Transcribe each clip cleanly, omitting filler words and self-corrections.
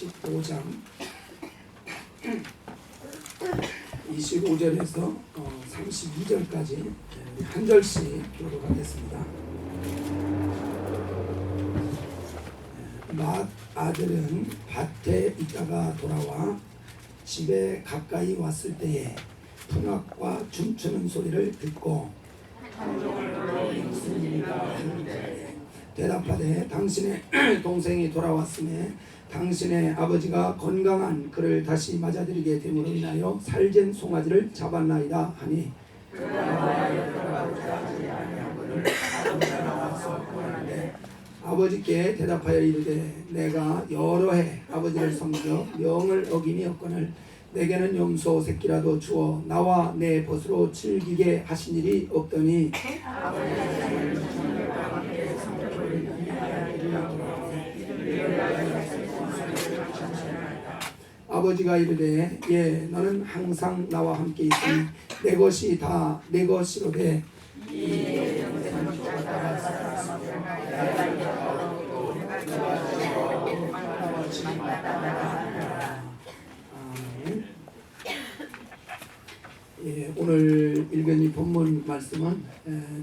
15장 25절에서 32절까지 한 절씩 교독하겠습니다. 맏 아들은 밭에 있다가 돌아와 집에 가까이 왔을 때에 풍악과 춤추는 소리를 듣고 대답하되 당신의 동생이 돌아왔음에 당신의 아버지가 건강한 그를 다시 맞아들이게 됨으로 인하여 살찐 송아지를 잡았나이다 하니 아버지께 대답하여 이르되 내가 여러 해 아버지를 섬겨 명을 어김이 없거늘 내게는 염소 새끼라도 주어 나와 내 벗으로 즐기게 하신 일이 없더니 아버지가 이르되 예 너는 항상 나와 함께 있으니 내 것이 다 내 것이로되 예, 오늘 읽은 이 본문 말씀은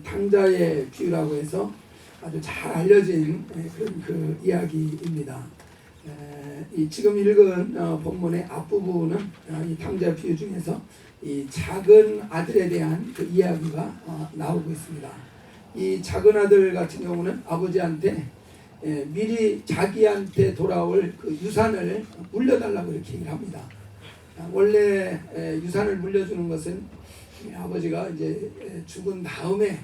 탕자의 비유라고 해서 아주 잘 알려진 그런 그 이야기입니다. 이 지금 읽은 본문의 앞부분은 이 탕자 비유 중에서 이 작은 아들에 대한 그 이야기가 나오고 있습니다. 이 작은 아들 같은 경우는 아버지한테 미리 자기한테 돌아올 그 유산을 물려달라고 이렇게 얘기를 합니다. 원래 유산을 물려주는 것은 아버지가 이제 죽은 다음에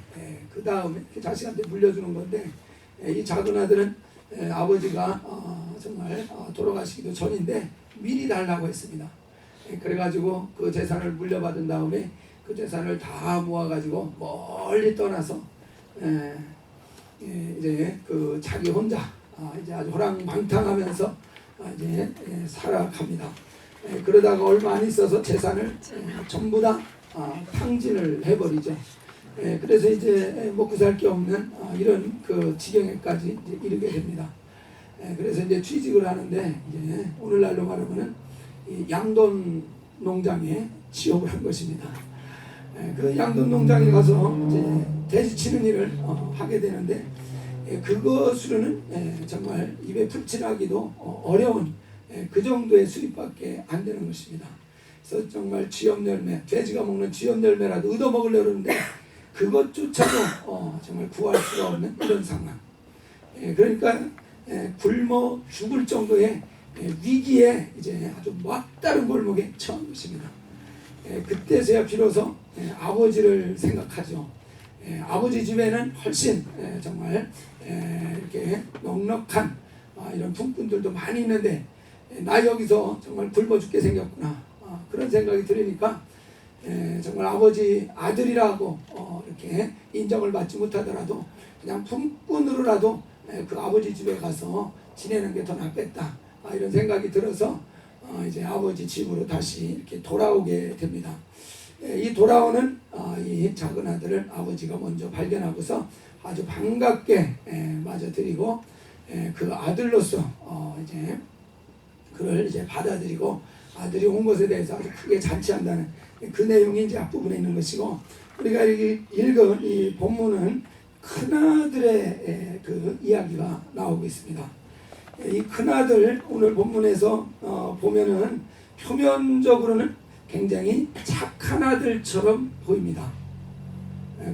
그 다음에 자식한테 물려주는 건데 이 작은 아들은 아버지가 정말 돌아가시기도 전인데 미리 달라고 했습니다. 그래가지고 그 재산을 물려받은 다음에 그 재산을 다 모아가지고 멀리 떠나서 이제 그 자기 혼자 이제 아주 호랑방탕하면서 이제 살아갑니다. 그러다가 얼마 안 있어서 재산을 전부 다 탕진을 해버리죠. 그래서 이제 먹고 살 게 없는 이런 그 지경에까지 이제 이르게 됩니다. 그래서 이제 취직을 하는데 이제 오늘날로 말하면은 이 양돈 농장에 취업을 한 것입니다. 그 양돈 농장에 가서 이제 돼지 치는 일을 하게 되는데 그것으로는 정말 입에 풀칠하기도 어려운 그 정도의 수입밖에 안 되는 것입니다. 그래서 정말 쥐염 열매, 돼지가 먹는 쥐염 열매라도 얻어 먹으려고 하는데 그것조차도 정말 구할 수가 없는 이런 상황. 그러니까 굶어 죽을 정도의 위기에 이제 아주 막다른 골목에 처한 것입니다. 그때서야 비로소 아버지를 생각하죠. 아버지 집에는 훨씬 정말 이렇게 넉넉한 이런 품꾼들도 많이 있는데 나 여기서 정말 굶어 죽게 생겼구나 그런 생각이 들으니까 정말 아버지 아들이라고 이렇게 인정을 받지 못하더라도 그냥 품꾼으로라도 그 아버지 집에 가서 지내는 게 더 낫겠다 이런 생각이 들어서 이제 아버지 집으로 다시 이렇게 돌아오게 됩니다. 이 돌아오는 이 작은 아들을 아버지가 먼저 발견하고서 아주 반갑게 맞아들이고 그 아들로서 이제 그를 이제 받아들이고 아들이 온 것에 대해서 아주 크게 잔치한다는 그 내용이 이제 앞부분에 있는 것이고 우리가 읽은 이 본문은 큰아들의 그 이야기가 나오고 있습니다. 이 큰아들 오늘 본문에서 보면은 표면적으로는 굉장히 착한 아들처럼 보입니다.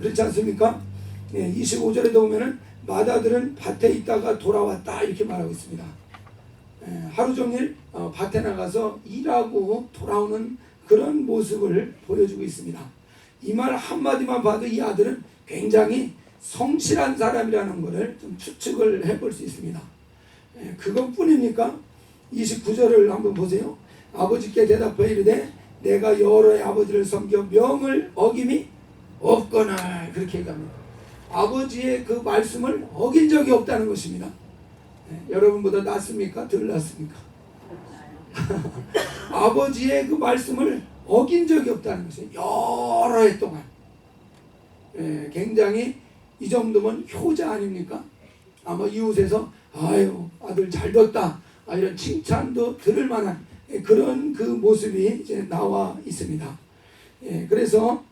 그렇지 않습니까? 25절에도 보면은 맏아들은 밭에 있다가 돌아왔다 이렇게 말하고 있습니다. 하루 종일 밭에 나가서 일하고 돌아오는 그런 모습을 보여주고 있습니다. 이 말 한마디만 봐도 이 아들은 굉장히 성실한 사람이라는 것을 좀 추측을 해볼 수 있습니다. 그것뿐입니까? 29절을 한번 보세요. 아버지께 대답하여 이르되 내가 여러 해 아버지를 섬겨 명을 어김이 없거늘 그렇게 얘기합니다. 아버지의 그 말씀을 어긴 적이 없다는 것입니다. 여러분보다 낫습니까? 덜 낫습니까? 아버지의 그 말씀을 어긴 적이 없다는 것이에요. 여러 해 동안. 굉장히 이 정도면 효자 아닙니까? 아마 이웃에서 아유 아들 잘 뒀다 이런 칭찬도 들을 만한 그런 그 모습이 이제 나와 있습니다. 그래서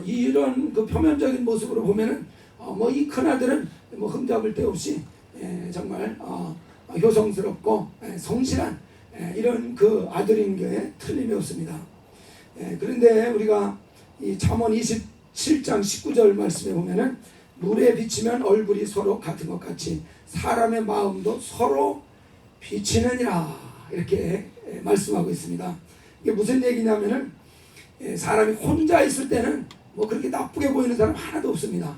이런 그 표면적인 모습으로 보면은 뭐 이 큰아들은 뭐 흠잡을 데 없이 정말 효성스럽고 성실한 이런 그 아들인 게 틀림이 없습니다. 그런데 우리가 이 잠언 27장 19절 말씀에 보면은 물에 비치면 얼굴이 서로 같은 것 같이 사람의 마음도 서로 비치느니라 이렇게 말씀하고 있습니다. 이게 무슨 얘기냐면은 사람이 혼자 있을 때는 뭐 그렇게 나쁘게 보이는 사람 하나도 없습니다.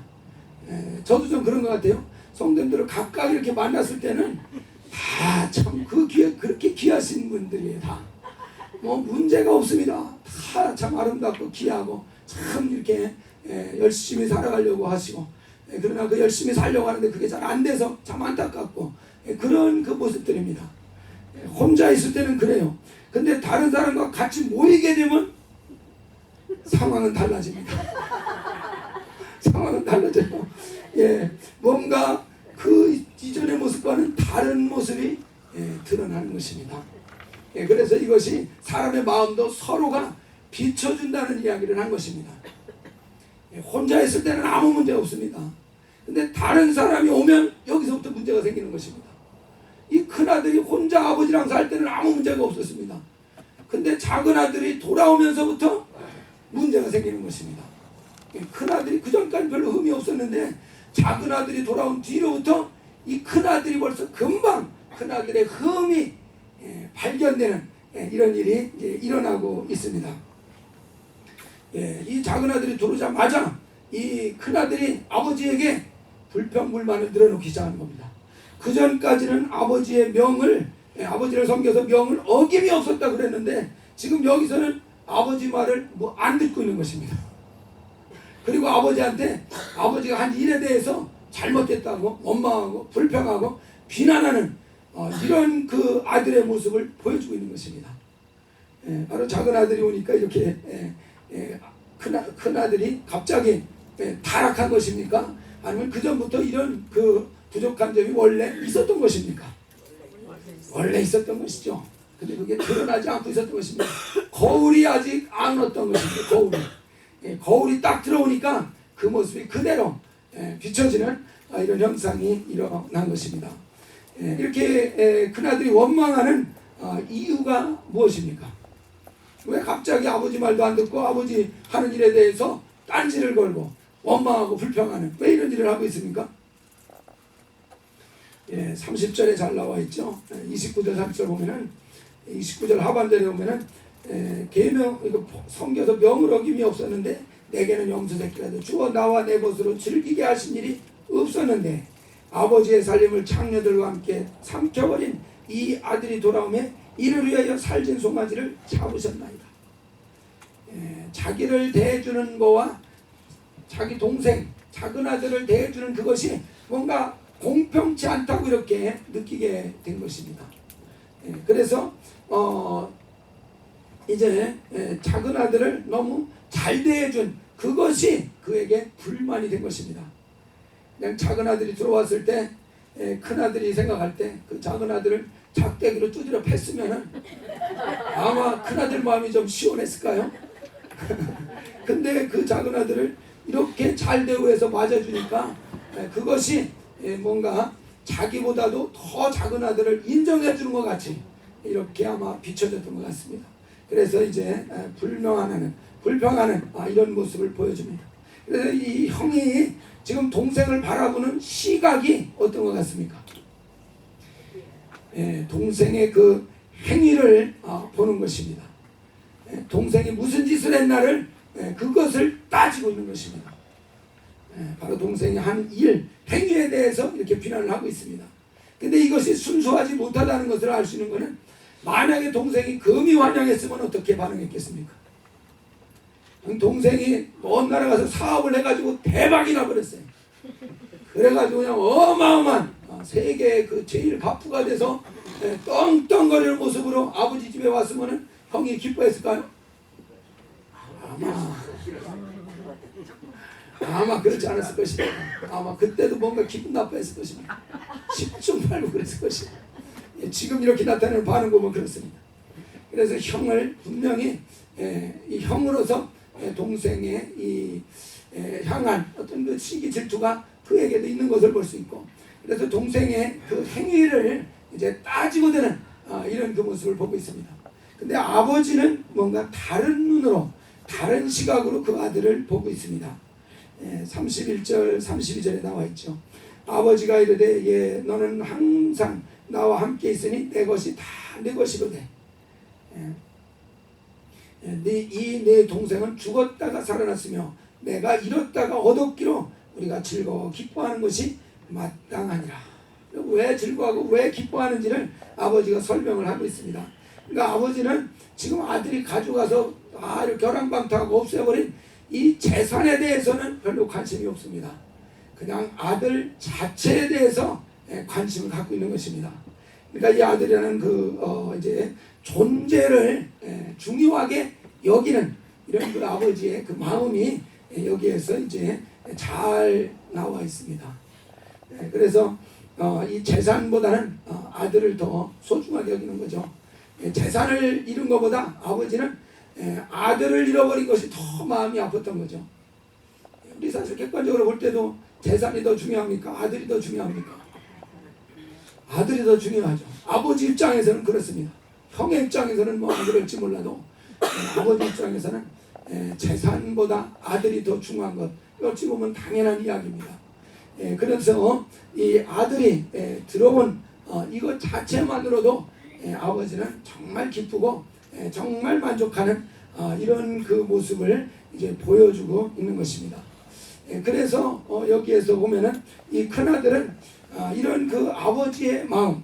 저도 좀 그런 것 같아요. 성도님들을 각각 이렇게 만났을 때는 다 참 그렇게 귀하신 분들이에요. 다 뭐 문제가 없습니다. 다 참 아름답고 귀하고 참 이렇게 열심히 살아가려고 하시고 그러나 그 열심히 살려고 하는데 그게 잘 안 돼서 참 안타깝고 그런 그 모습들입니다. 혼자 있을 때는 그래요. 근데 다른 사람과 같이 모이게 되면 상황은 달라집니다. 상황은 달라져요. 뭔가 그 이전의 모습과는 다른 모습이 드러나는 것입니다. 그래서 이것이 사람의 마음도 서로가 비춰준다는 이야기를 한 것입니다. 혼자 있을 때는 아무 문제 없습니다. 근데 다른 사람이 오면 여기서부터 문제가 생기는 것입니다. 이 큰아들이 혼자 아버지랑 살 때는 아무 문제가 없었습니다. 근데 작은아들이 돌아오면서부터 문제가 생기는 것입니다. 큰아들이 그전까지 별로 흠이 없었는데 작은아들이 돌아온 뒤로부터 이 큰아들이 벌써 금방 큰아들의 흠이 발견되는 이런 일이 일어나고 있습니다. 이 작은아들이 들어오자마자 이 큰아들이 아버지에게 불평불만을 늘어놓기 시작하는 겁니다. 그전까지는 아버지의 명을 아버지를 섬겨서 명을 어김이 없었다 그랬는데 지금 여기서는 아버지 말을 뭐 안 듣고 있는 것입니다. 그리고 아버지한테 아버지가 한 일에 대해서 잘못됐다고 원망하고 불평하고 비난하는 이런 그 아들의 모습을 보여주고 있는 것입니다. 바로 작은 아들이 오니까 이렇게 큰 아들이 갑자기 타락한 것입니까? 아니면 그 전부터 이런 그 부족한 점이 원래 있었던 것입니까? 원래 있었던 것이죠. 근데 그게 드러나지 않고 있었던 것입니다. 거울이 아직 안 왔던 것입니다. 거울이 딱 들어오니까 그 모습이 그대로 비춰지는 이런 현상이 일어난 것입니다. 이렇게 큰아들이 원망하는 이유가 무엇입니까? 왜 갑자기 아버지 말도 안 듣고 아버지 하는 일에 대해서 딴지를 걸고 원망하고 불평하는 왜 이런 일을 하고 있습니까? 30절에 잘 나와 있죠. 29절 30절 보면은 29절 하반절에 보면은 계명 이거 섬겨서 명을 어김이 없었는데 내게는 염소새끼라도 주어 나와 내 것으로 즐기게 하신 일이 없었는데 아버지의 살림을 창녀들과 함께 삼켜버린 이 아들이 돌아오매 이를 위하여 살진 송아지를 잡으셨나이다. 자기를 대해주는 거와 자기 동생 작은 아들을 대해주는 그것이 뭔가 공평치 않다고 이렇게 느끼게 된 것입니다. 그래서 이제 작은 아들을 너무 잘 대해준 그것이 그에게 불만이 된 것입니다. 그냥 작은 아들이 들어왔을 때 큰 아들이 생각할 때 그 작은 아들을 작대기로 두드려 팼으면은 아마 큰 아들 마음이 좀 시원했을까요? 근데 그 작은 아들을 이렇게 잘 대우해서 맞아주니까 그것이 뭔가 자기보다도 더 작은 아들을 인정해 주는 것 같이 이렇게 아마 비춰졌던 것 같습니다. 그래서 이제 불평하는 이런 모습을 보여줍니다. 그래서 이 형이 지금 동생을 바라보는 시각이 어떤 것 같습니까? 동생의 그 행위를 보는 것입니다. 동생이 무슨 짓을 했나를 그것을 따지고 있는 것입니다. 바로 동생이 한 일, 행위에 대해서 이렇게 비난을 하고 있습니다. 근데 이것이 순수하지 못하다는 것을 알 수 있는 것은 만약에 동생이 금이 환영했으면 어떻게 반응했겠습니까? 동생이 먼 나라 가서 사업을 해가지고 대박이 나버렸어요. 그래가지고 그냥 어마어마한 세계 그 제일 갑부가 돼서 떵떵거리는 모습으로 아버지 집에 왔으면 형이 기뻐했을까요? 아마 그렇지 않았을 것입니다. 아마 그때도 뭔가 기분 나빠했을 것입니다. 10중 팔고 그랬을 것입니다. 지금 이렇게 나타내는 반응 보면 그렇습니다. 그래서 형을 분명히 이 형으로서 동생의 향한 어떤 그 시기 질투가 그에게도 있는 것을 볼 수 있고, 그래서 동생의 그 행위를 이제 따지고 드는 이런 그 모습을 보고 있습니다. 근데 아버지는 뭔가 다른 눈으로, 다른 시각으로 그 아들을 보고 있습니다. 31절 32절에 나와 있죠. 아버지가 이르되 너는 항상 나와 함께 있으니 내 것이 다 내 것이거든. 내 동생은 죽었다가 살아났으며 내가 잃었다가 얻었기로 우리가 즐거워 기뻐하는 것이 마땅하니라. 왜 즐거워하고 왜 기뻐하는지를 아버지가 설명을 하고 있습니다. 그러니까 아버지는 지금 아들이 가져가서 이렇게 결항방탕하고 없애버린 이 재산에 대해서는 별로 관심이 없습니다. 그냥 아들 자체에 대해서 관심을 갖고 있는 것입니다. 그러니까 이 아들이라는 이제 존재를 중요하게 여기는 이런 그 아버지의 그 마음이 여기에서 이제 잘 나와 있습니다. 그래서 이 재산보다는 아들을 더 소중하게 여기는 거죠. 재산을 잃은 것보다 아버지는 아들을 잃어버린 것이 더 마음이 아팠던 거죠. 우리 사실 객관적으로 볼 때도 재산이 더 중요합니까? 아들이 더 중요합니까? 아들이 더 중요하죠. 아버지 입장에서는 그렇습니다. 형의 입장에서는 뭐 안 그럴지 몰라도 아버지 입장에서는 재산보다 아들이 더 중요한 것, 어찌 보면 당연한 이야기입니다. 그래서 이 아들이 들어온 이것 자체만으로도 아버지는 정말 기쁘고 정말 만족하는 이런 그 모습을 이제 보여주고 있는 것입니다. 그래서 여기에서 보면은 이 큰아들은 이런 그 아버지의 마음,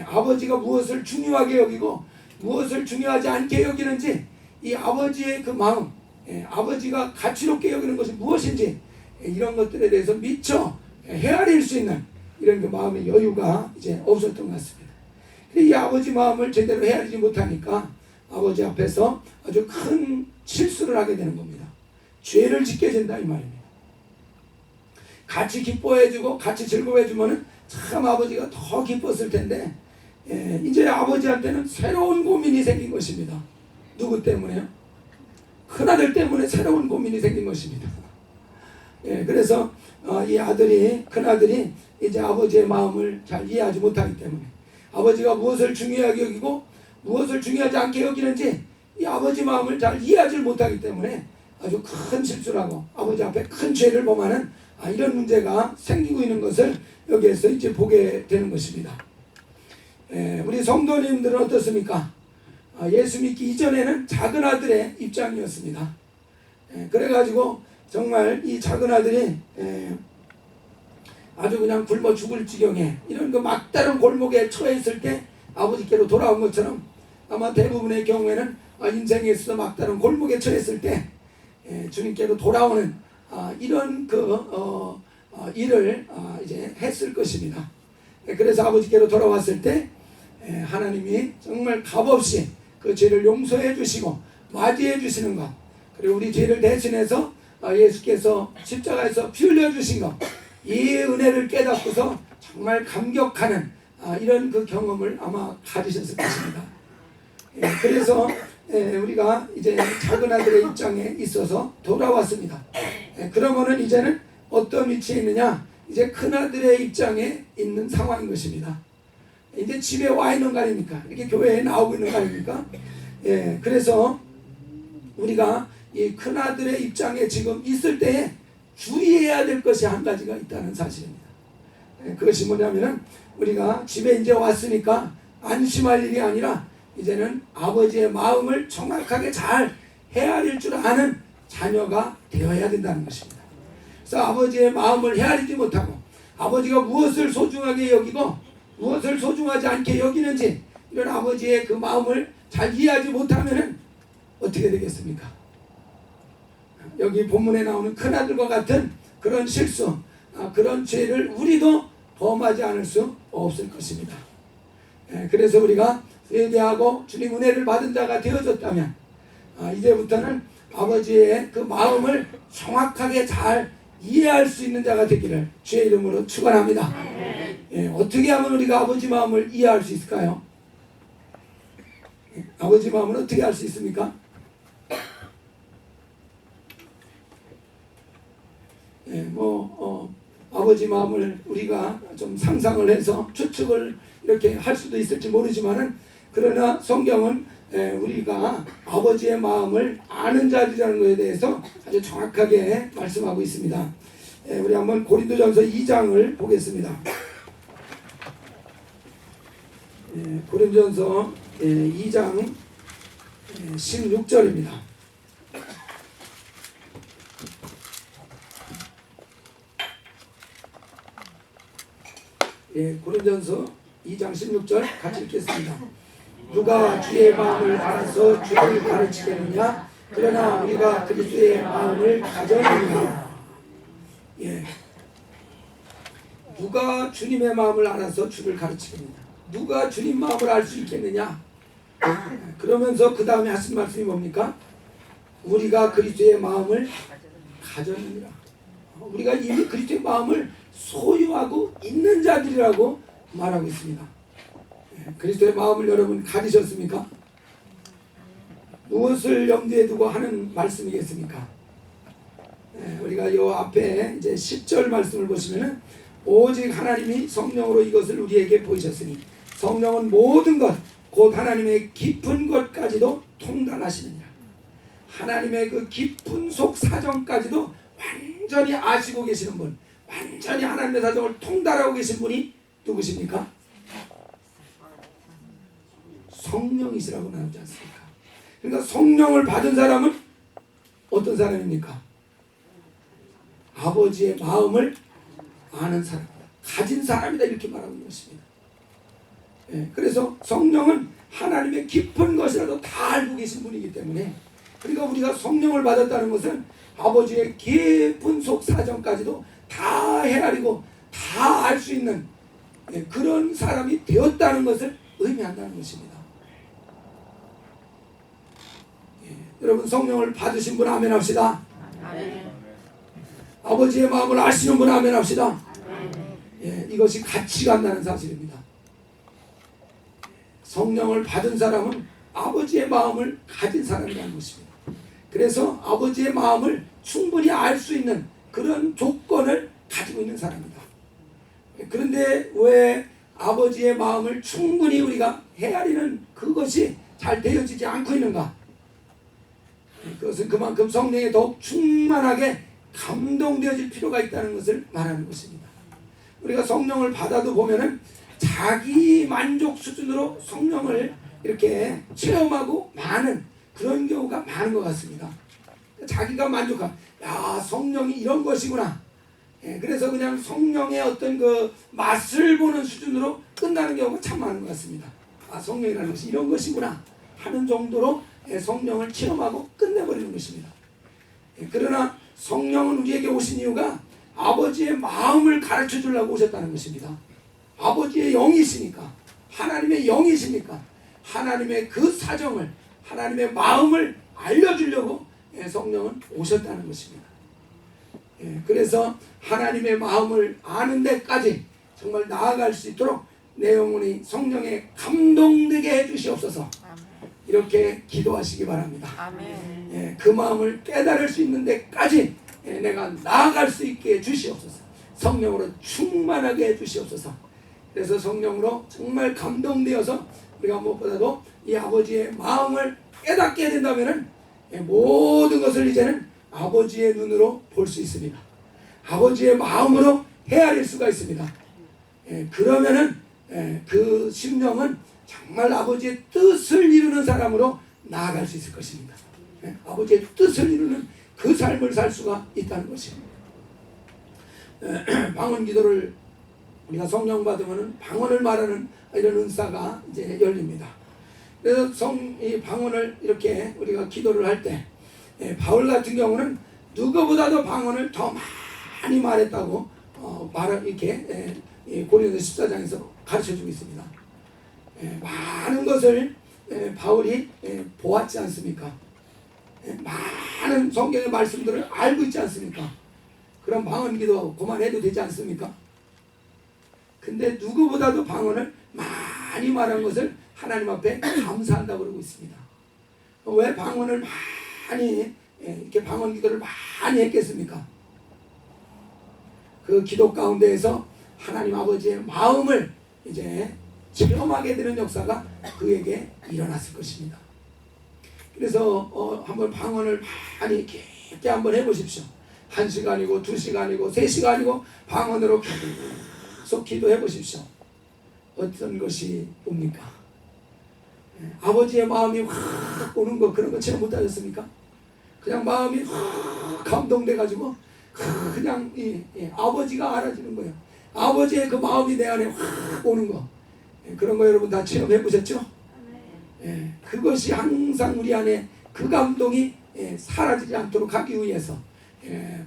아버지가 무엇을 중요하게 여기고 무엇을 중요하지 않게 여기는지, 이 아버지의 그 마음, 아버지가 가치롭게 여기는 것이 무엇인지 이런 것들에 대해서 미처 헤아릴 수 있는 이런 그 마음의 여유가 이제 없었던 것 같습니다. 이 아버지 마음을 제대로 헤아리지 못하니까 아버지 앞에서 아주 큰 실수를 하게 되는 겁니다. 죄를 짓게 된다 이 말입니다. 같이 기뻐해주고 같이 즐거워해주면은 참 아버지가 더 기뻤을 텐데 이제 아버지한테는 새로운 고민이 생긴 것입니다. 누구 때문에요? 큰아들 때문에 새로운 고민이 생긴 것입니다. 그래서 이 아들이, 큰아들이 이제 아버지의 마음을 잘 이해하지 못하기 때문에, 아버지가 무엇을 중요하게 여기고 무엇을 중요하지 않게 여기는지 이 아버지 마음을 잘 이해하지 못하기 때문에 아주 큰 실수를 하고 아버지 앞에 큰 죄를 범하는 이런 문제가 생기고 있는 것을 여기에서 이제 보게 되는 것입니다. 우리 성도님들은 어떻습니까? 예수 믿기 이전에는 작은 아들의 입장이었습니다. 그래가지고 정말 이 작은 아들이 아주 그냥 굶어 죽을 지경에 이런 그 막다른 골목에 처해 있을 때 아버지께로 돌아온 것처럼, 아마 대부분의 경우에는 인생에 있어서 막다른 골목에 처했을 때 주님께로 돌아오는 이런 그 일을 이제 했을 것입니다. 그래서 아버지께로 돌아왔을 때 하나님이 정말 값없이 그 죄를 용서해 주시고 맞이해 주시는 것, 그리고 우리 죄를 대신해서 예수께서 십자가에서 피 흘려 주신 것, 이 은혜를 깨닫고서 정말 감격하는 이런 그 경험을 아마 가지셨을 것입니다. 그래서 우리가 이제 작은 아들의 입장에 있어서 돌아왔습니다. 그러면은 이제는 어떤 위치에 있느냐? 이제 큰 아들의 입장에 있는 상황인 것입니다. 이제 집에 와 있는 거 아닙니까? 이렇게 교회에 나오고 있는 거 아닙니까? 그래서 우리가 이 큰 아들의 입장에 지금 있을 때에 주의해야 될 것이 한 가지가 있다는 사실입니다. 그것이 뭐냐면은 우리가 집에 이제 왔으니까 안심할 일이 아니라 이제는 아버지의 마음을 정확하게 잘 헤아릴 줄 아는 자녀가 되어야 된다는 것입니다. 그래서 아버지의 마음을 헤아리지 못하고 아버지가 무엇을 소중하게 여기고 무엇을 소중하지 않게 여기는지 이런 아버지의 그 마음을 잘 이해하지 못하면은 어떻게 되겠습니까? 여기 본문에 나오는 큰아들과 같은 그런 실수, 그런 죄를 우리도 범하지 않을 수 없을 것입니다. 그래서 우리가 회개하고 주님 은혜를 받은 자가 되어졌다면 이제부터는 아버지의 그 마음을 정확하게 잘 이해할 수 있는 자가 되기를 주의 이름으로 축원합니다. 어떻게 하면 우리가 아버지 마음을 이해할 수 있을까요? 아버지 마음을 어떻게 알 수 있습니까? 아버지 마음을 우리가 좀 상상을 해서 추측을 이렇게 할 수도 있을지 모르지만은, 그러나 성경은 우리가 아버지의 마음을 아는 자들이라는 것에 대해서 아주 정확하게 말씀하고 있습니다. 우리 한번 고린도전서 2장을 보겠습니다. 고린도전서 2장 16절입니다. 고린도전서 2장 16절 같이 읽겠습니다. 누가 주의 마음을 알아서 주를 가르치겠느냐? 그러나 우리가 그리스도의 마음을 가졌느냐? 누가 주님의 마음을 알아서 주를 가르치겠느냐? 누가 주님 마음을 알 수 있겠느냐? 그러면서 그 다음에 하신 말씀이 뭡니까? 우리가 그리스도의 마음을 가졌느니라. 우리가 이미 그리스도의 마음을 소유하고 있는 자들이라고 말하고 있습니다. 그리스도의 마음을 여러분 가지셨습니까? 무엇을 염두에 두고 하는 말씀이겠습니까? 우리가 요 앞에 이제 10절 말씀을 보시면은, 오직 하나님이 성령으로 이것을 우리에게 보이셨으니 성령은 모든 것 곧 하나님의 깊은 것까지도 통달하시느니라. 하나님의 그 깊은 속 사정까지도 완전히 아시고 계시는 분, 완전히 하나님의 사정을 통달하고 계신 분이 누구십니까? 성령이시라고 나오지 않습니까? 그러니까 성령을 받은 사람은 어떤 사람입니까? 아버지의 마음을 아는 사람이다, 가진 사람이다, 이렇게 말하고 있는 것입니다. 그래서 성령은 하나님의 깊은 것이라도 다 알고 계신 분이기 때문에, 그러니까 우리가 성령을 받았다는 것은 아버지의 깊은 속 사정까지도 다 헤아리고 다 알 수 있는 그런 사람이 되었다는 것을 의미한다는 것입니다. 여러분, 성령을 받으신 분 아멘 합시다. 아멘. 아버지의 마음을 아시는 분 아멘 합시다. 이것이 같이 간다는 사실입니다. 성령을 받은 사람은 아버지의 마음을 가진 사람이라는 것입니다. 그래서 아버지의 마음을 충분히 알 수 있는 그런 조건을 가지고 있는 사람이다. 그런데 왜 아버지의 마음을 충분히 우리가 헤아리는 그것이 잘 되어지지 않고 있는가? 그것은 그만큼 성령에 더욱 충만하게 감동되어질 필요가 있다는 것을 말하는 것입니다. 우리가 성령을 받아도 보면은 자기 만족 수준으로 성령을 이렇게 체험하고 많은 그런 경우가 많은 것 같습니다. 자기가 만족한, 야, 성령이 이런 것이구나. 그래서 그냥 성령의 어떤 그 맛을 보는 수준으로 끝나는 경우가 참 많은 것 같습니다. 아, 성령이라는 것이 이런 것이구나 하는 정도로 성령을 체험하고 끝내버리는 것입니다. 그러나 성령은 우리에게 오신 이유가 아버지의 마음을 가르쳐 주려고 오셨다는 것입니다. 아버지의 영이시니까, 하나님의 영이시니까 하나님의 그 사정을, 하나님의 마음을 알려주려고 성령은 오셨다는 것입니다. 그래서 하나님의 마음을 아는 데까지 정말 나아갈 수 있도록 내 영혼이 성령에 감동되게 해주시옵소서. 이렇게 기도하시기 바랍니다. 아멘. 그 마음을 깨달을 수 있는 데까지 내가 나아갈 수 있게 해주시옵소서. 성령으로 충만하게 해주시옵소서. 그래서 성령으로 정말 감동되어서 우리가 무엇보다도 이 아버지의 마음을 깨닫게 된다면 모든 것을 이제는 아버지의 눈으로 볼 수 있습니다. 아버지의 마음으로 헤아릴 수가 있습니다. 그러면은 그 심령은 정말 아버지의 뜻을 이루는 사람으로 나아갈 수 있을 것입니다. 아버지의 뜻을 이루는 그 삶을 살 수가 있다는 것입니다. 방언 기도를 우리가 성령 받으면 방언을 말하는 이런 은사가 이제 열립니다. 그래서 이 방언을 이렇게 우리가 기도를 할 때, 바울 같은 경우는 누구보다도 방언을 더 많이 말했다고 이렇게 고린도서 14장에서 가르쳐주고 있습니다. 많은 것을 바울이 보았지 않습니까? 많은 성경의 말씀들을 알고 있지 않습니까? 그럼 방언 기도 그만해도 되지 않습니까? 근데 누구보다도 방언을 많이 말한 것을 하나님 앞에 감사한다고 그러고 있습니다. 왜 방언을 많이 이렇게 방언 기도를 많이 했겠습니까? 그 기도 가운데에서 하나님 아버지의 마음을 이제 체험하게 되는 역사가 그에게 일어났을 것입니다. 그래서 한번 방언을 많이 깊게 한번 해보십시오. 1시간이고 2시간이고 3시간이고 방언으로 계속 기도해 보십시오. 어떤 것이 옵니까? 아버지의 마음이 확 오는 거, 그런 거 체험 못하셨습니까? 그냥 마음이 확 감동돼 가지고 그냥 아버지가 알아주는 거예요. 아버지의 그 마음이 내 안에 확 오는 거, 그런 거 여러분 다 체험해 보셨죠? 그것이 항상 우리 안에 그 감동이 사라지지 않도록 하기 위해서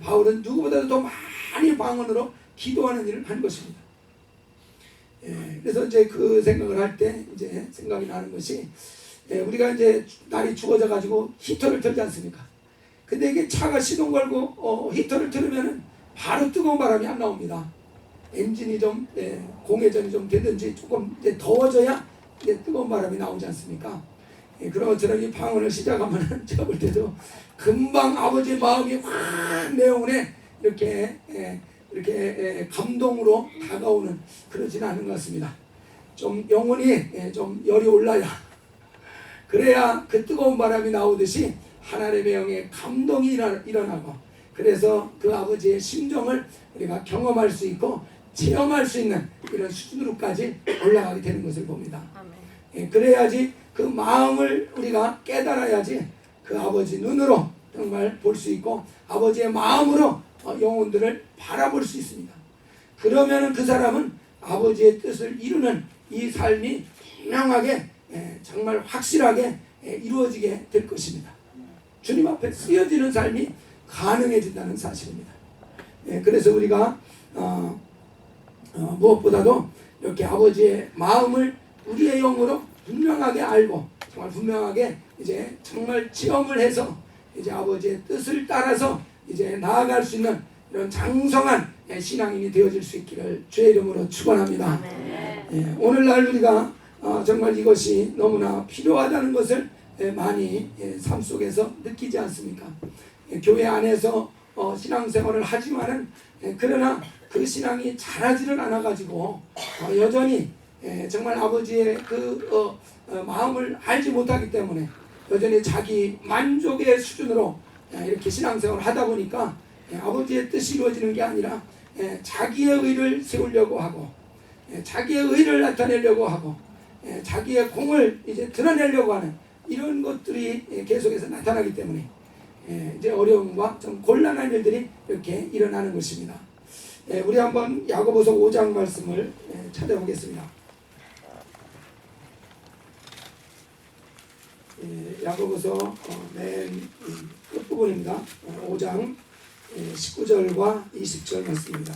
바울은 누구보다도 더 많이 방언으로 기도하는 일을 한 것입니다. 그래서 이제 그 생각을 할 때 이제 생각이 나는 것이, 우리가 이제 날이 추워져 가지고 히터를 틀지 않습니까? 근데 이게 차가 시동 걸고 히터를 틀으면은 바로 뜨거운 바람이 안 나옵니다. 엔진이 좀 공회전이 좀 되든지 조금 이제 더워져야 이제 뜨거운 바람이 나오지 않습니까? 그런 것처럼 이 방언을 시작하면은 제가 볼 때도 금방 아버지의 마음이 확 내 영혼에 이렇게 감동으로 다가오는 그러지는 않은 것 같습니다. 좀 영혼이 좀 열이 올라야, 그래야 그 뜨거운 바람이 나오듯이 하나님의 영의 감동이 일어나고, 그래서 그 아버지의 심정을 우리가 경험할 수 있고 체험할 수 있는 이런 수준으로까지 올라가게 되는 것을 봅니다. 그래야지 그 마음을 우리가 깨달아야지 그 아버지 눈으로 정말 볼 수 있고 아버지의 마음으로 영혼들을 바라볼 수 있습니다. 그러면은 그 사람은 아버지의 뜻을 이루는 이 삶이 분명하게 정말 확실하게 이루어지게 될 것입니다. 주님 앞에 쓰여지는 삶이 가능해진다는 사실입니다. 그래서 우리가 무엇보다도 이렇게 아버지의 마음을 우리의 영으로 분명하게 알고 정말 분명하게 이제 정말 체험을 해서 이제 아버지의 뜻을 따라서 이제 나아갈 수 있는 이런 장성한 신앙인이 되어질 수 있기를 주의 이름으로 축원합니다. 오늘날 우리가 정말 이것이 너무나 필요하다는 것을 많이 삶 속에서 느끼지 않습니까? 교회 안에서 신앙생활을 하지만은 그러나 그 신앙이 자라지를 않아 가지고 여전히 정말 아버지의 그 마음을 알지 못하기 때문에 여전히 자기 만족의 수준으로 이렇게 신앙생활을 하다 보니까 아버지의 뜻이 이루어지는 게 아니라 자기의 의를 세우려고 하고 자기의 의를 나타내려고 하고 자기의 공을 이제 드러내려고 하는 이런 것들이 계속해서 나타나기 때문에 이제 어려움과 좀 곤란한 일들이 이렇게 일어나는 것입니다. 우리 한번 야고보서 5장 말씀을 찾아보겠습니다. 야고보서 맨 끝부분입니다. 5장 19절과 20절 말씀입니다.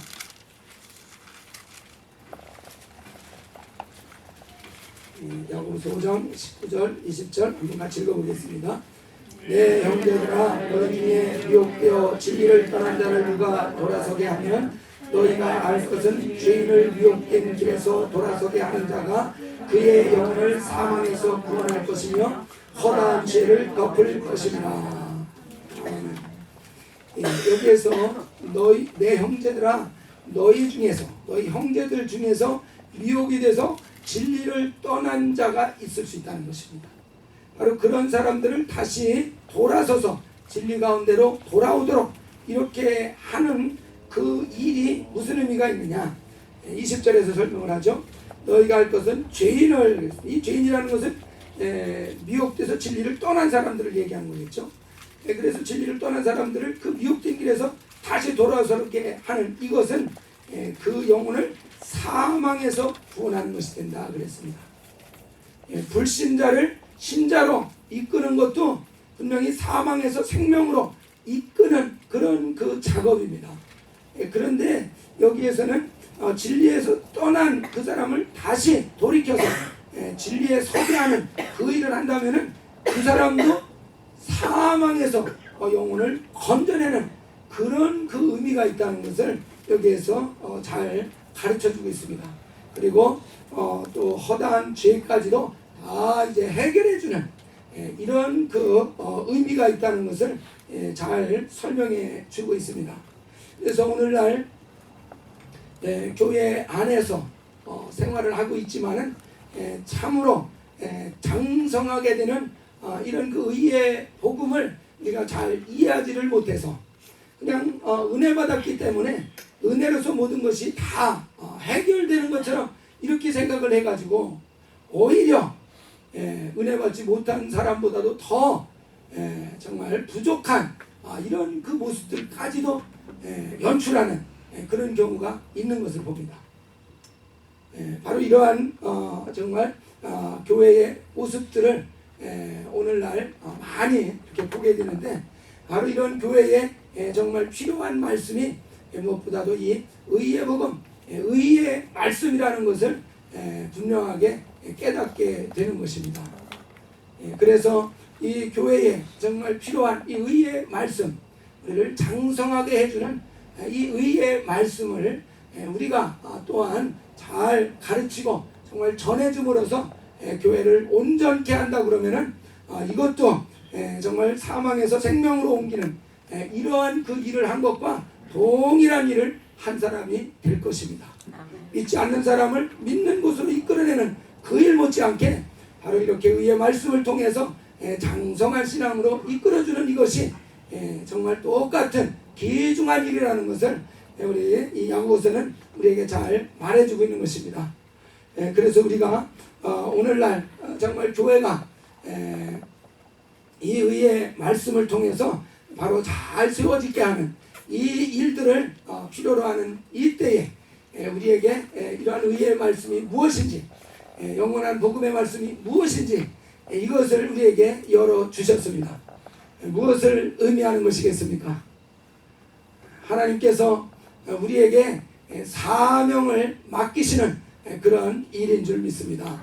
야고보서 5장 19절 20절 한번 같이 읽어보겠습니다. 내 형제들아, 너희 중에 미혹되어 진리를 떠난 자를 누가 돌아서게 하면 너희가 알 것은 죄인을 미혹된 길에서 돌아서게 하는 자가 그의 영혼을 사망에서 구원할 것이며 허다한 죄를 덮을 것이니라. 여기에서 내 형제들아, 너희 형제들 중에서 미혹이 돼서 진리를 떠난 자가 있을 수 있다는 것입니다. 바로 그런 사람들을 다시 돌아서서 진리 가운데로 돌아오도록 이렇게 하는 그 일이 무슨 의미가 있느냐? 20절에서 설명을 하죠. 너희가 할 것은 죄인을, 이 죄인이라는 것은 미혹돼서 진리를 떠난 사람들을 얘기하는 거겠죠. 그래서 진리를 떠난 사람들을 그 미혹된 길에서 다시 돌아서게 하는 이것은 그 영혼을 사망에서 구원하는 것이 된다 그랬습니다. 불신자를 신자로 이끄는 것도 분명히 사망에서 생명으로 이끄는 그런 그 작업입니다. 그런데 여기에서는 진리에서 떠난 그 사람을 다시 돌이켜서 진리에 서게 하는 그 일을 한다면은 그 사람도 사망에서 영혼을 건져내는 그런 그 의미가 있다는 것을 여기에서 잘 가르쳐주고 있습니다. 그리고 또 허다한 죄까지도 다 이제 해결해주는 이런 의미가 있다는 것을 잘 설명해 주고 있습니다. 그래서 오늘날 교회 안에서 생활을 하고 있지만은 참으로 장성하게 되는 이런 의의 복음을 우리가 잘 이해하지를 못해서 그냥 은혜 받았기 때문에 은혜로서 모든 것이 다 해결되는 것처럼 이렇게 생각을 해가지고 오히려 은혜 받지 못한 사람보다도 더 정말 부족한 이런 모습들까지도 연출하는 그런 경우가 있는 것을 봅니다. 바로 이러한 정말 교회의 모습들을 오늘날 많이 이렇게 보게 되는데 바로 이런 교회에 정말 필요한 말씀이 무엇보다도 이 의의 복음, 의의 말씀이라는 것을 분명하게 깨닫게 되는 것입니다. 그래서 이 교회에 정말 필요한 이 의의 말씀, 우리를 장성하게 해주는 이 의의 말씀을 우리가 또한 잘 가르치고 정말 전해줌으로써 교회를 온전케 한다 그러면은 이것도 정말 사망에서 생명으로 옮기는 이러한 일을 한 것과 동일한 일을 한 사람이 될 것입니다. 믿지 않는 사람을 믿는 곳으로 이끌어내는 그 일 못지않게 바로 이렇게 의의 말씀을 통해서 장성한 신앙으로 이끌어주는 이것이 정말 똑같은 귀중한 일이라는 것을 우리 이 야고보서는 우리에게 잘 말해주고 있는 것입니다. 그래서 우리가 오늘날 정말 교회가 이 의의 말씀을 통해서 바로 잘 세워지게 하는 이 일들을 필요로 하는 이때에 우리에게 이러한 의의 말씀이 무엇인지 영원한 복음의 말씀이 무엇인지 이것을 우리에게 열어주셨습니다. 무엇을 의미하는 것이겠습니까? 하나님께서 우리에게 사명을 맡기시는 그런 일인 줄 믿습니다.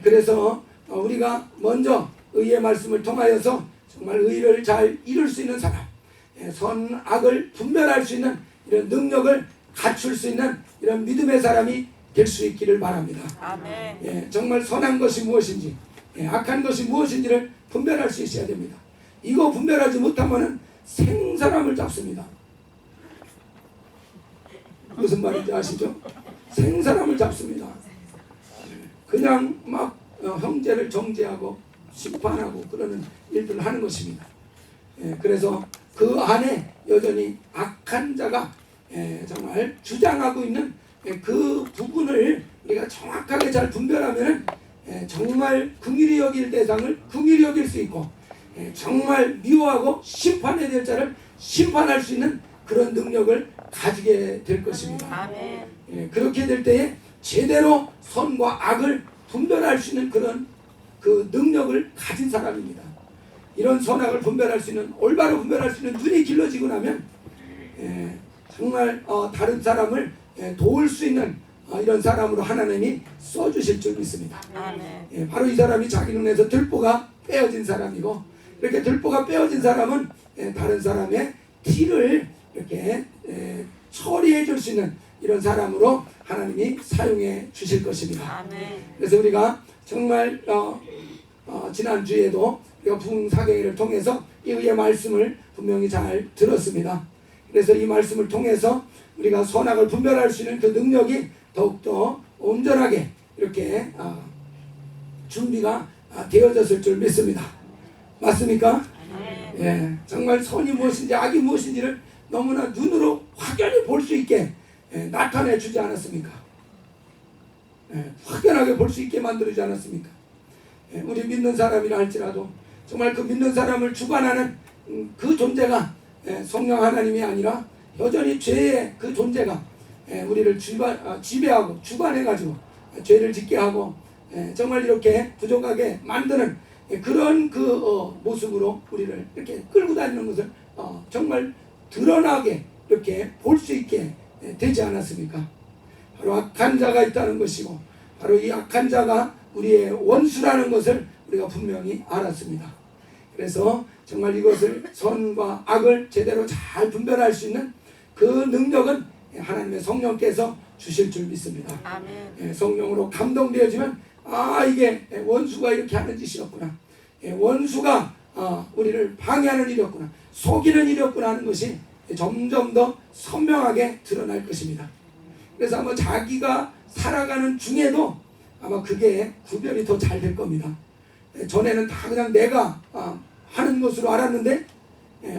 그래서 우리가 먼저 의의 말씀을 통하여서 정말 의를 잘 이룰 수 있는 사람, 선악을 분별할 수 있는 이런 능력을 갖출 수 있는 이런 믿음의 사람이 될 수 있기를 바랍니다. 아멘. 정말 선한 것이 무엇인지 악한 것이 무엇인지를 분별할 수 있어야 됩니다. 이거 분별하지 못하면 생사람을 잡습니다. 무슨 말인지 아시죠? 생사람을 잡습니다. 그냥 막 형제를 정죄하고 심판하고 그러는 일들을 하는 것입니다. 그래서 그 안에 여전히 악한 자가 정말 주장하고 있는 그 부분을 우리가 정확하게 잘 분별하면 정말 긍휼히 여길 대상을 긍휼히 여길 수 있고 정말 미워하고 심판해야 될 자를 심판할 수 있는 그런 능력을 가지게 될 것입니다. 아멘. 그렇게 될 때에 제대로 선과 악을 분별할 수 있는 그런 능력을 가진 사람입니다. 이런 선악을 분별할 수 있는 올바로 분별할 수 있는 눈이 길러지고 나면 정말 다른 사람을 도울 수 있는 이런 사람으로 하나님이 써주실 줄 믿습니다. 아멘. 바로 이 사람이 자기 눈에서 들보가 빼어진 사람이고 이렇게 들보가 빼어진 사람은 다른 사람의 티를 이렇게 처리해 줄 수 있는 이런 사람으로 하나님이 사용해 주실 것입니다. 아멘. 그래서 우리가 정말 지난주에도 우리가 부흥사경회를 통해서 이 의의 말씀을 분명히 잘 들었습니다. 그래서 이 말씀을 통해서 우리가 선악을 분별할 수 있는 그 능력이 더욱더 온전하게 이렇게 준비가 되어졌을 줄 믿습니다. 맞습니까? 예, 정말 선이 무엇인지 악이 무엇인지를 너무나 눈으로 확연히 볼 수 있게 나타내 주지 않았습니까? 확연하게 볼 수 있게 만들어주지 않았습니까? 우리 믿는 사람이라 할지라도 정말 그 믿는 사람을 주관하는 그 존재가 성령 하나님이 아니라 여전히 죄의 그 존재가 우리를 지배하고 주관해가지고 죄를 짓게 하고 정말 이렇게 부족하게 만드는 그런 모습으로 우리를 이렇게 끌고 다니는 것을 정말 드러나게 이렇게 볼 수 있게 되지 않았습니까? 바로 악한 자가 있다는 것이고 바로 이 악한 자가 우리의 원수라는 것을 우리가 분명히 알았습니다. 그래서 정말 이것을 선과 악을 제대로 잘 분별할 수 있는 그 능력은 하나님의 성령께서 주실 줄 믿습니다. 아멘. 성령으로 감동되어지면 이게 원수가 이렇게 하는 짓이었구나. 원수가 우리를 방해하는 일이었구나. 속이는 일이었구나 하는 것이 점점 더 선명하게 드러날 것입니다. 그래서 아마 자기가 살아가는 중에도 아마 그게 구별이 더 잘 될 겁니다. 전에는 다 그냥 내가 하는 것으로 알았는데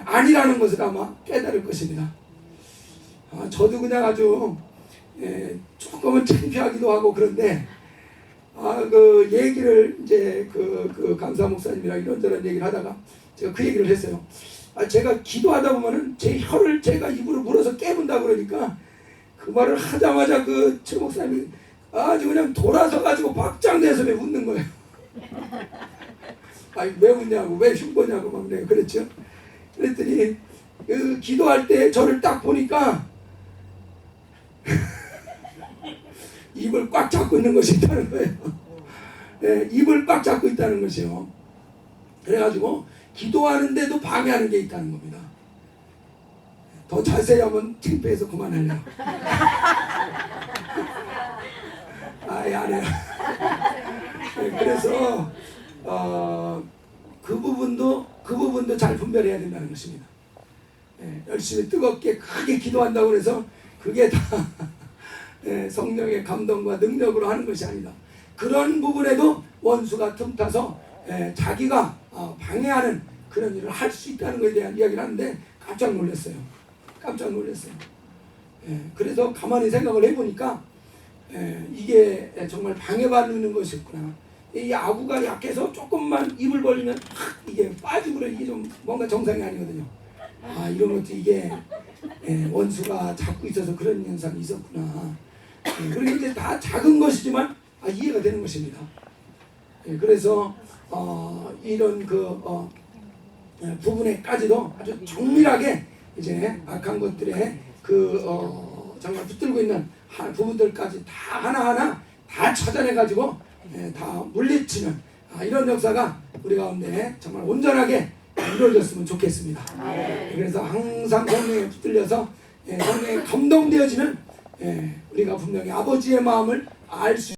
아니라는 것을 아마 깨달을 것입니다. 저도 그냥 아주 조금은 창피하기도 하고 그런데 그 얘기를 이제 그 감사 목사님이랑 이런저런 얘기를 하다가 제가 그 얘기를 했어요. 제가 기도하다 보면은 제 혀를 제가 입으로 물어서 깨문다 그러니까 그 말을 하자마자 그 최 목사님이 아주 그냥 돌아서 가지고 박장대서 왜 웃는 거예요. 왜 웃냐고, 왜 흉보냐고 막 내가 그랬죠. 그랬더니 그 기도할 때 저를 딱 보니까 입을 꽉 잡고 있는 것이 있다는 거예요. 입을 꽉 잡고 있다는 것이요. 그래가지고 기도하는데도 방해하는 게 있다는 겁니다. 더 자세히 하면 창피해서 그만하려고. 안 해요. 그래서 그 부분도 잘 분별해야 된다는 것입니다. 열심히 뜨겁게 크게 기도한다고 해서 그게 다 성령의 감동과 능력으로 하는 것이 아니다. 그런 부분에도 원수가 틈타서 자기가 방해하는 그런 일을 할 수 있다는 것에 대한 이야기를 하는데 깜짝 놀랐어요. 그래서 가만히 생각을 해보니까 이게 정말 방해받는 것이었구나. 이 아구가 약해서 조금만 입을 벌리면 이게 빠지고 이게 좀 뭔가 정상이 아니거든요. 이런 것도 이게 원수가 잡고 있어서 그런 현상이 있었구나. 그리고 이제 다 작은 것이지만 이해가 되는 것입니다. 그래서 이런 부분에까지도 아주 정밀하게 이제 악한 것들에 정말 붙들고 있는 부분들까지 다 하나하나 다 찾아내 가지고 다 물리치는 이런 역사가 우리 가운데 정말 온전하게 이루어졌으면 좋겠습니다. 그래서 항상 성령에 붙들려서 성령에 감동되어지면 우리가 분명히 아버지의 마음을 알 수